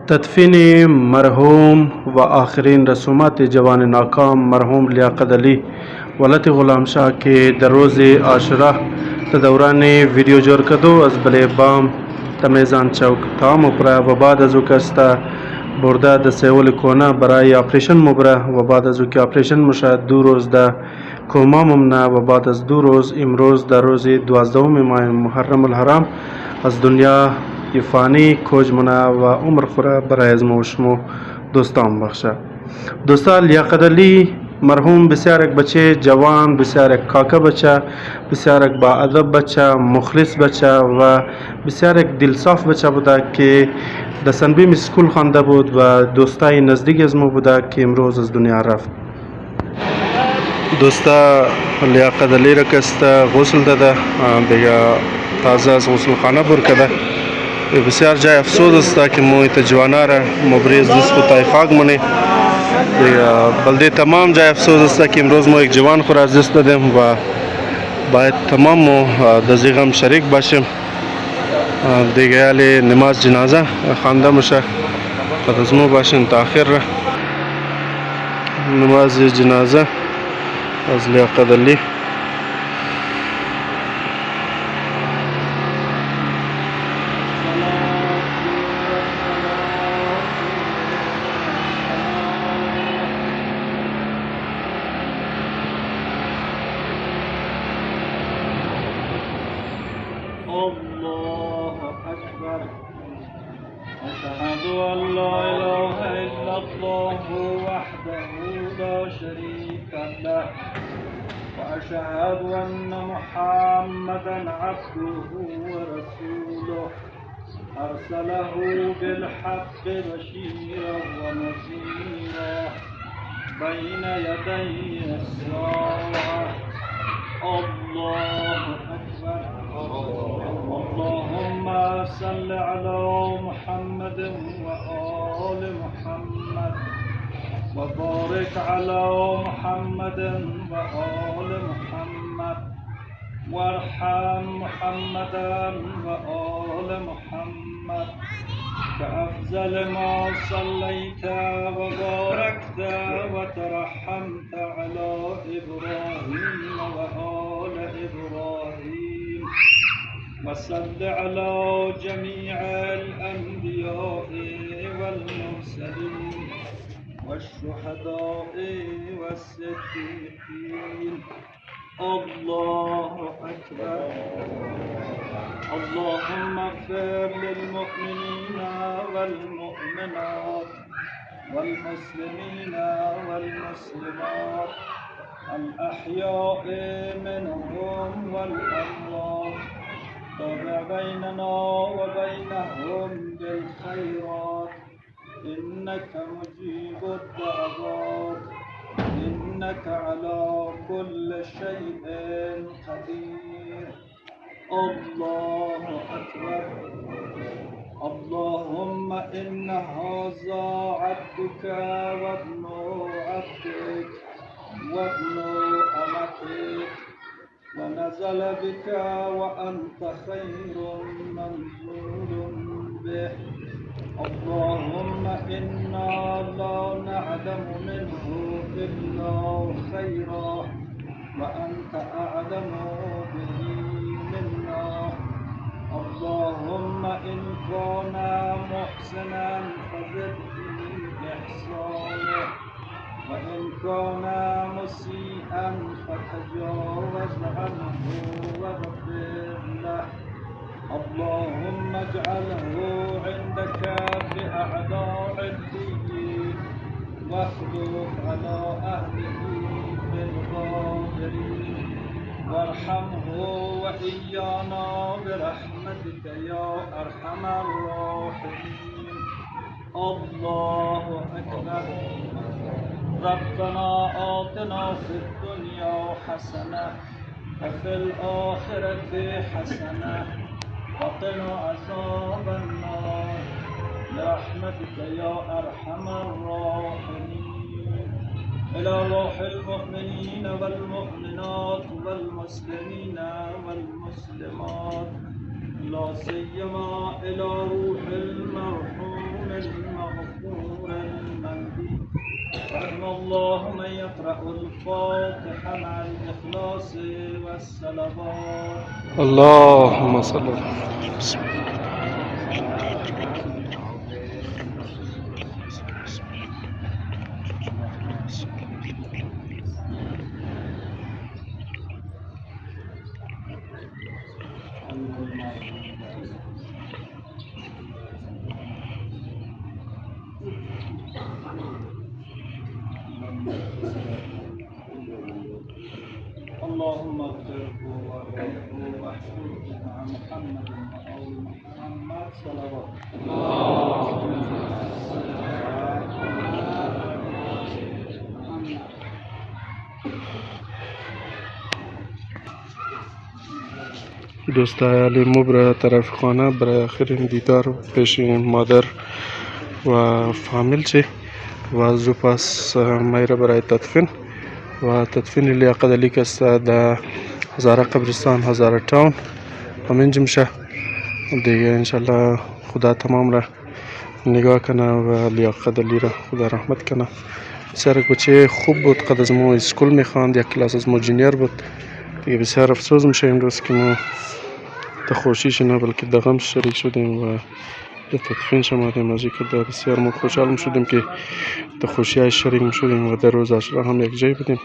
تدفین مرحوم و آخرین رسومات جوان ناکام مرحوم لیاقت علی ولایت غلام شاه که در روز عاشورا در دوران ویدیو جور کدو از بله بام تمیزان چوک تمام پرا و بعد از او کستا برده در سیول کونا برای آپریشن مبره و بعد از او که آپریشن مشاهد 2 روز در کوما ممنه و بعد از 2 روز امروز در روز 12 ماه محرم الحرام از دنیا فانی کوج منا و عمر خورا برای از موشمو دوستان بخشه. دوستان لیاقت علی مرحوم بسیار یک بچه جوان، بسیار یک کاکا بچه، بسیار یک با ادب بچه، مخلص بچه و بسیار یک دلصاف بچه بوده که در سنبیم اسکول خوانده بود و دوستای نزدیک از ما بوده که امروز از دنیا رفت. دوستا لیاقت علی را کستا غسل داده دیگه تازه از غسل خانه بر کده. بسیار جای افسوس است که مویت جوانا را مبریز دوست خدای خاک منی بلده تمام جای افسوس است که امروز ما یک جوان خود از دست دادیم و باید تمام ما در غم شریک باشیم. دیگه علی نماز جنازه خوانده میشه بعد از ما باشیم تا آخر نماز جنازه از لیاقت علی. الله أكبر أشهد أن لا إله إلا الله وحده لا شريك له وأشهد أن محمدا عبده ورسوله أرسله بالحق بشيرا ونذيرا بين يدي الساعة. الله أكبر. اللهم صل على محمد وآل محمد وبارك على محمد وآل محمد وارحم محمدا وآل محمد كأفضل ما صليت وباركت وترحمت على إبراهيم وآل إبراهيم وصل على جميع الأنبياء والمرسلين والشهداء والصديقين. الله أكبر. اللهم اغفر للمؤمنين والمؤمنات والمسلمين والمسلمات الأحياء منهم والأموات. تابع بيننا وبينهم بالخيرات إنك مجيب الدعوات إنك على كل شيء قدير. الله أكبر. اللهم إن هذا عبدك وابن عبدك وابن أمتك ونزل بك وأنت خير منزول به. اللهم إنا لا نعلم منه إلا خيرا وأنت أعلم به منا. اللهم إن كان محسنا فزد في إحسانه وإن كان مسيئا فتجاوز عنه واغفر له. اللهم اجعله عندك بأعداء الدين واخلف على أهله في الغابرين وارحمه وإيانا برحمتك يا أرحم الراحمين. الله أكبر. ربنا آتنا في الدنيا حسنة وفي الآخرة حسنة وقنا عذاب النار برحمتك يا أرحم الراحمين. إلى روح المؤمنين والمؤمنات والمسلمين والمسلمات لا سيما إلى روح المرحوم اللهم يقرأ الفاتحة مع الإخلاص والصلوات. اللهم صل على بسم اللهم اغفره وارحمه واحشره مع محمد وآل محمد صلوات. دوستای مو برای طرف خانه برای آخرین دیدار پیش مادر و فامیل چه و زو پس میره برای تدفین و تدفین لیاقت علی کست در هزاره قبرستان هزاره تاون همین جمشه دیگه انشالله خدا تمام را نگاه کنه و لیاقت علی را خدا رحمت کنه. بسیار یک بچه خوب بود، قد از ما اسکول میخواند، یک کلاس از ما جونیر بود دیگه. بسیار افسوس میشه امروز که ما تا خوشیش نه بلکه در غم شریک شدیم و در تدفین شمادیم. از اینکه بسیار ما خوشحال شدیم که در خوشی های شریک شدیم و در روز عاشورا هم یک جای بودیم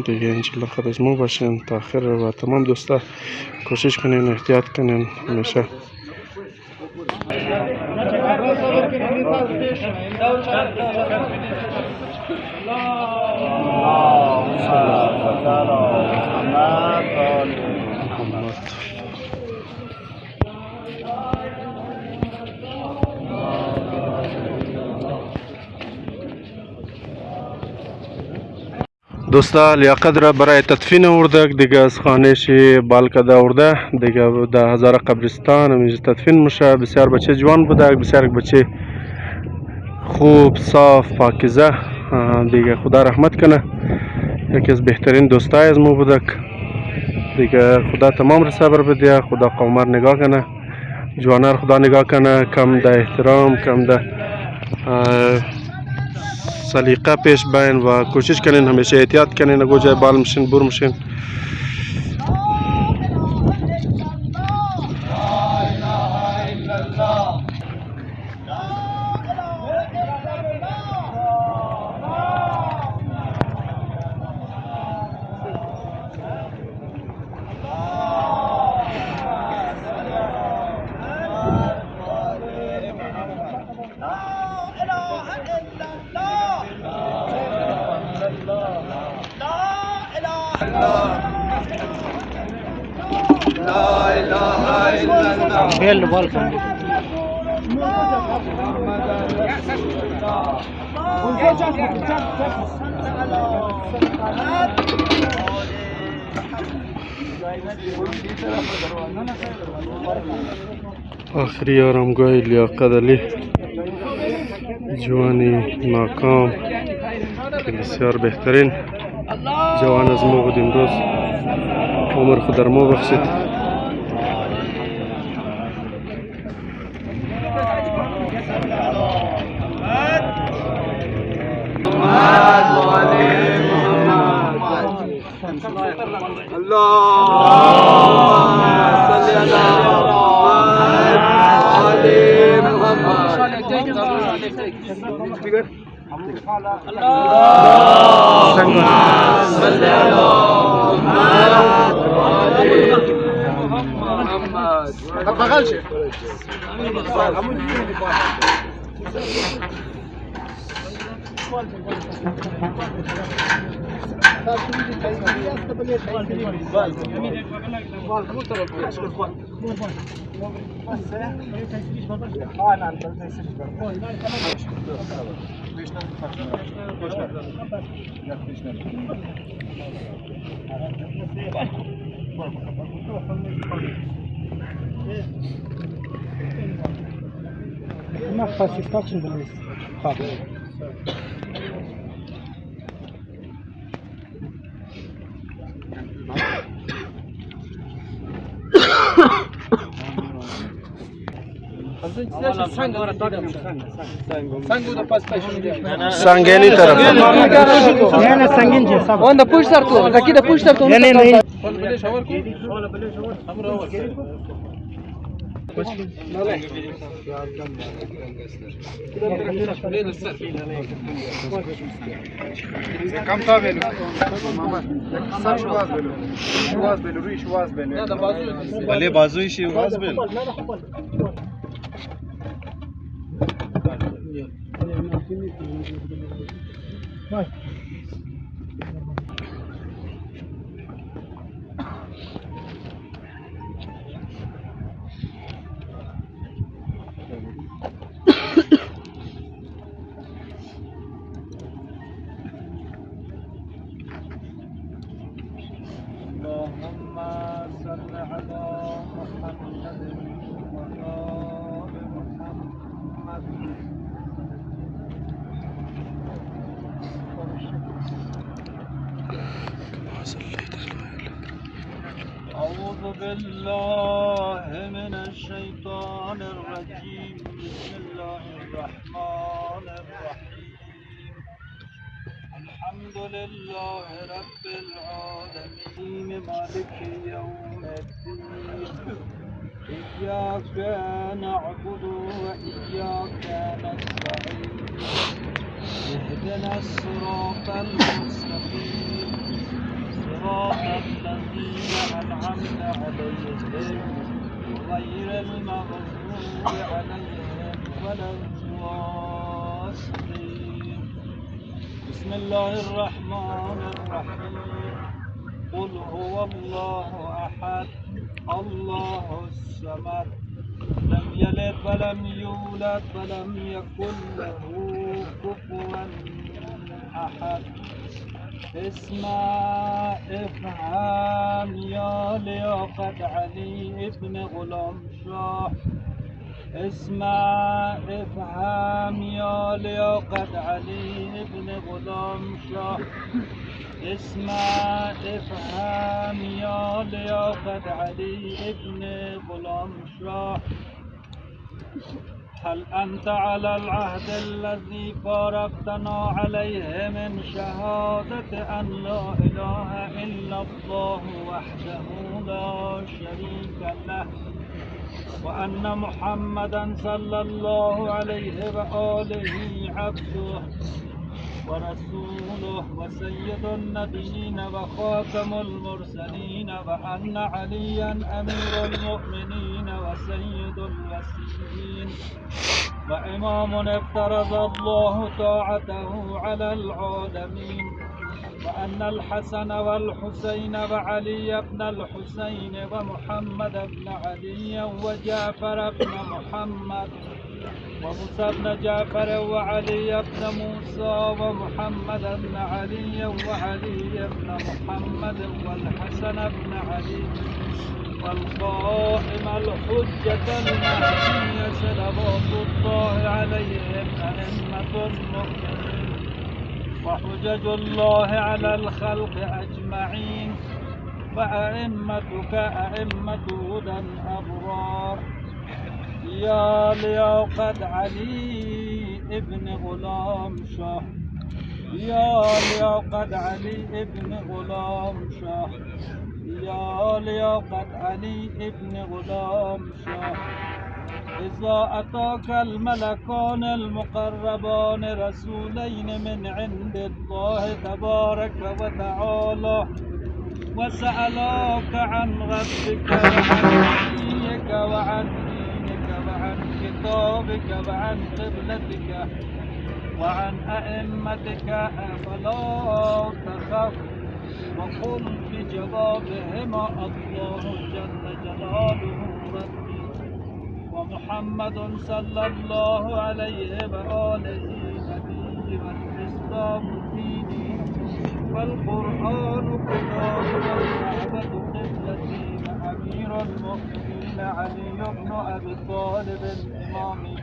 دیگه. انشالله خود از ما باشین تا آخر و تمام دوستا کوشش کنین احتیاط کنین همیشه. دوستا لیاقت را برای تدفین آوردک دیگه، از خانهش بالکده آورده دیگه در هزاره قبرستان همیشه تدفین میشه. بسیار بچه جوان بودک، بسیار بچه خوب صاف پاکیزه دیگه. خدا رحمت کنه، یکی از بهترین دوستای از ما بودک دیگه. خدا تمام را صبر بده، خدا قومر نگاه کنه، جوانر خدا نگاه کنه، کم ده احترام کم ده سلیقه پیش بین و کوشش کنین همیشه احتیاط کنین، اگه جای بال میشین بور میشین. Bello, welcome. آخری آرامگاه لیاقت علی، جوانی ناکام که بسیار بهترین جوان از ما بود امروز. عمر خود در ما بخشید. ما خاصی فاچن بلیس. سنگینی طرف نه نه سنگین چه سب اون پشت سر تو زکی ده پشت سر تو نه نه نه کم تا بلو سر شواز بلو شواز بلو روی شواز بلو ولی بازویش واز بل اللهم صل على محمد وآل محمد. أعوذ بالله من الشيطان الرجيم. بسم الله الرحمن الرحيم. الحمد لله رب العالمين مالك يوم الدين. إياك نعبد وإياك نستعين. اهدنا الصراط المستقيم صراط الذين أنعمت عليهم غير المغضوب عليهم ولا الضالين. بسم الله الرحمن الرحيم. قل هو الله أحد الله الصمد لم يلد ولم يولد ولم يكن له كفوا أحد. اسمع افهم يا لياقت علي ابن غلام شاه. اسمع افهم يا لياقت علي ابن غلام شاه. اسمع افهم يا لياقت علي ابن غلام شاه. هل أنت على العهد الذي فارقتنا عليه من شهادة أن لا إله إلا الله وحده لا شريك له وأن محمدا صلى الله عليه وآله عبده ورسوله وسيد النبيين وخاتم المرسلين وأن عليا أمير المؤمنين وسيد الوسيين وإمام افترض الله طاعته على العالمين وأن الحسن والحسين وعلي بن الحسين ومحمد بن علي وجعفر بن محمد وموسى بن جعفر وعلي بن موسى ومحمد بن علي وعلي بن محمد والحسن بن علي والقائم الحجة المهدي صلوات الله عليهم أئمة المؤمنين وحجج الله على الخلق أجمعين وأئمتك أئمة هدى أبرار. يا لياقت علي ابن غلام شاه. يا لياقت علي ابن غلام شاه. يا لياقت علي ابن غلام شاه. إذا أتاك الملكان المقربان رسولين من عند الله تبارك وتعالى وسألاك عن ربك وعن نبيك وعن دينك وعن كتابك وعن قبلتك وعن أئمتك فلا تخف وقل بجوابهما الله جل جلاله ربي ومحمد صلى الله عليه وآله نبي والإسلام ديني والقرآن كتابي والكعبة قبلتي وأمير المؤمنين علي بن أبي طالب إمامي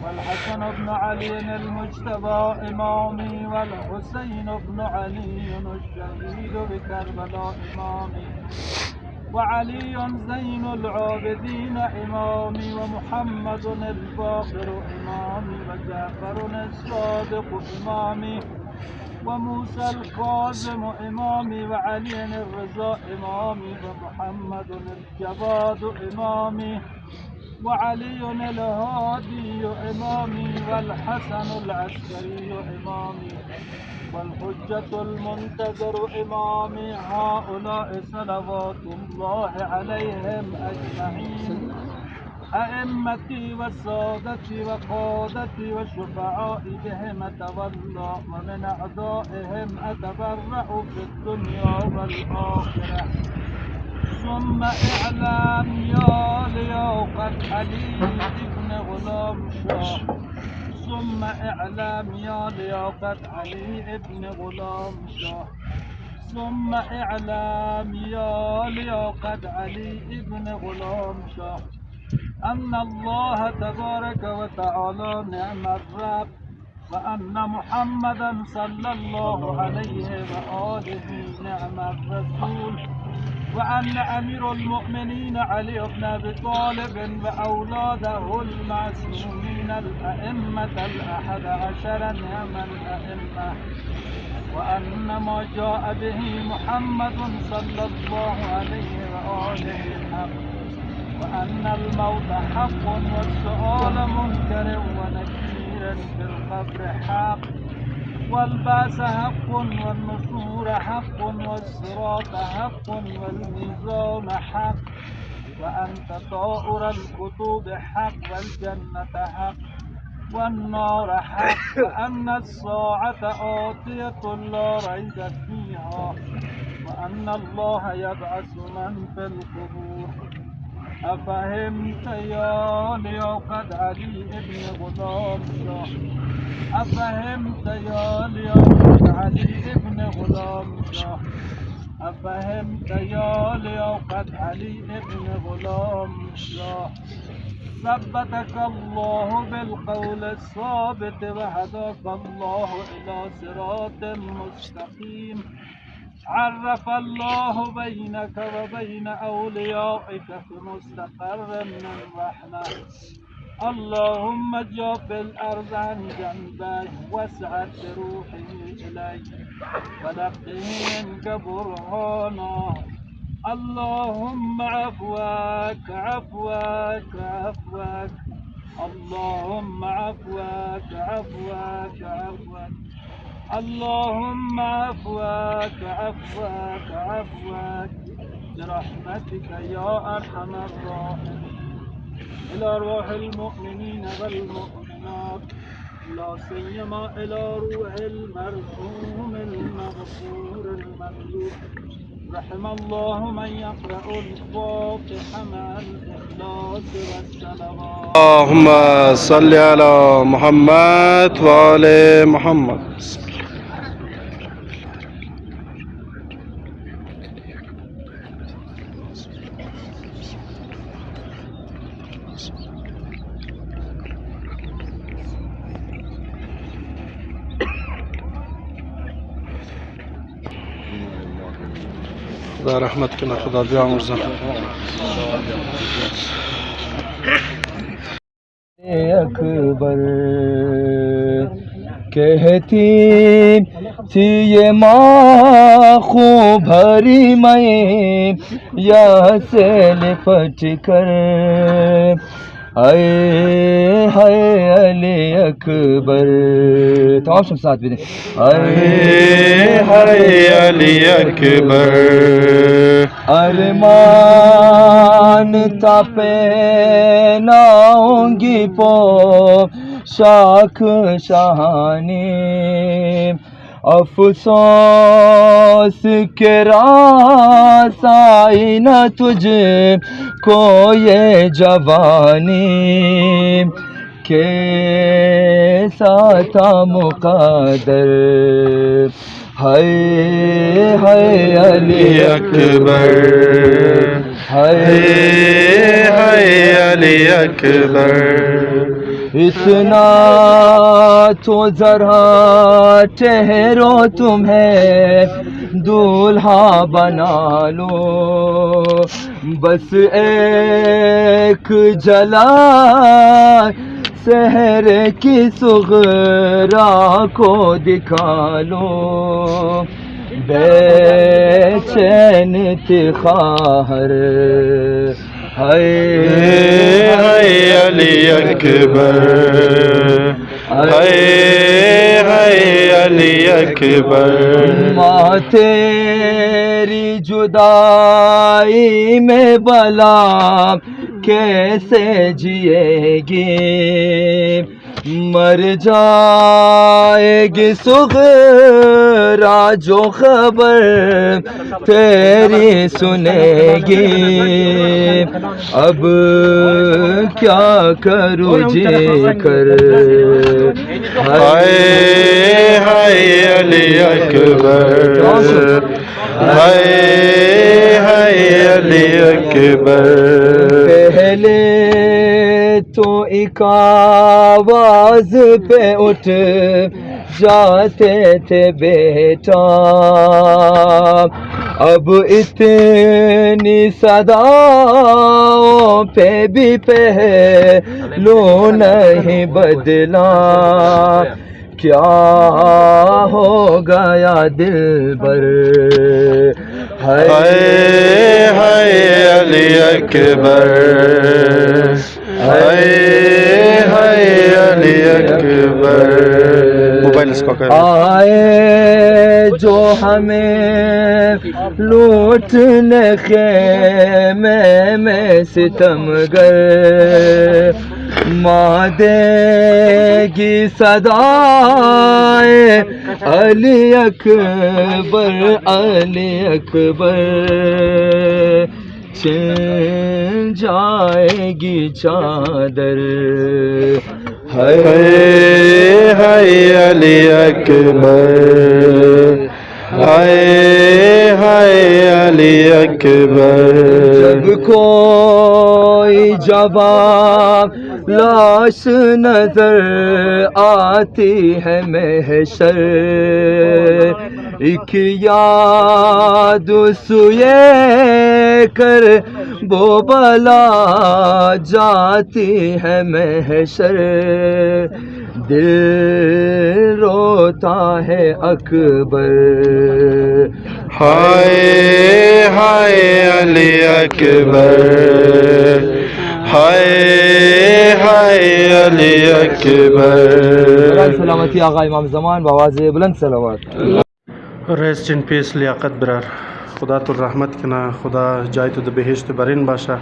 والحسن بن علي المجتبى إمامي والحسين بن علي الشهيد بكربلاء إمامي وعلي زين العابدين إمامي ومحمد الباقر إمامي وجعفر الصادق إمامي وموسى الكاظم إمامي وعلي الرضا إمامي ومحمد الجواد إمامي وعلي الهادي إمامي والحسن العسكري إمامي والحجة المنتظر إمامي هؤلاء صلوات الله عليهم أجمعين أئمتي وسادتي وقادتي وشفعائي بهم أتولى ومن أعدائهم أتبرأ في الدنيا والآخرة ثم إعلام يا لياقة علي ابن غلام شاه ثم إعلام يا لياقة علي ابن غلام شاه ثم إعلام يا لياقة علي ابن غلام شاه أن الله تبارك وتعالى نعم الرب وأن محمدا صلى الله عليه وآله نعم الرسول وأن أمير المؤمنين علي بن أبي طالب وأولاده المعصومين الأئمة ال11 نعم الأئمة وأن ما جاء به محمد صلى الله عليه وآله حق وأن الموت حق والسؤال منكر ونكير في القبر حق والبعث حق والنشور حق والصراط حق والميزان حق وأن تطهر الكتب حق والجنة حق والنار حق وأن الساعة آتية لا ريب فيها وأن الله يبعث من في القبور أفهمت يا لياقة علي ابن غلام شاه أفهمت يا لياقة علي ابن غلام شاه أفهمت يا لياقة علي ابن غلام شاه ثبتك الله بالقول الثابت وهداك الله إلى صراط مستقيم عرف الله بينك وبين أوليائك في مستقر من رحمة اللهم جاف الأرض عن جنبي واسعت روحي إليك ولقه منك برهانا اللهم عفوك عفوك عفوك اللهم عفوك عفوك عفوك اللهم عفوك عفوك عفوك برحمتك يا أرحم الراحمين إلى روح المؤمنين والمؤمنات لا سيما إلى روح المرحوم المغفور المملوك رحم الله من يقرأ الفاتحة مع الإخلاص والصلوات اللهم صل على محمد وآل محمد. خدا رحمت کنه، خدا بیامرزه. अकबर कहती थी ये माँ खूब भरी मैं यहाँ से लिपट कर हाय हाय अली अकबर तमाम शब्द साथ भी हाय हाय अली अकबर अरमान तापे नाऊंगी पो शाख शाहानी अफसोस के रासाई न तुझे को ये जवानी कैसा था मुक़द्दर हाय हाय अली अकबर हाय हाय अली अकबर इतना तो जरा ठहरो तुम्हें دولہا بنا لو بس ایک جلا سحر کی صغرا کو دکھا لو بے چین تھی خواہر ہائے علی اکبر ہائے علی اکبر ماں تیری جدائی میں بلا کیسے جیے گی مر جائے گی صغرا جو خبر تیری سنے گی اب کیا کروں جی کر ہائے علی اکبر ہائے علی اکبر پہلے تو ایک آواز پہ اٹھ جاتے تھے بیٹا اب اتنی صداؤں پہ بھی پہلو نہیں بدلا کیا ہو گیا دلبر ہائے علی اکبر ہائے علی اکبر موبائل اس کو آئے جو ہمیں لوٹنے خیمے میں ستمگر ماں دے گی صدائے علی اکبر علی اکبر چھن جائے گی چادر ہائے علی اکبر ہائے علی اکبر جب کوئی جواب لاش نظر آتی ہے محشر ایک یاد سوئے کر وہ بلا جاتی ہے محشر دل روتا ہے اکبر ہائے علی اکبر ہائے علی اکبر سلامتی آقا امام زمان بآواز بلند صلوات ریسٹ ان پیس لیاقت برار خدا تو رحمت کنا خدا جای تو د بهشت برین باشه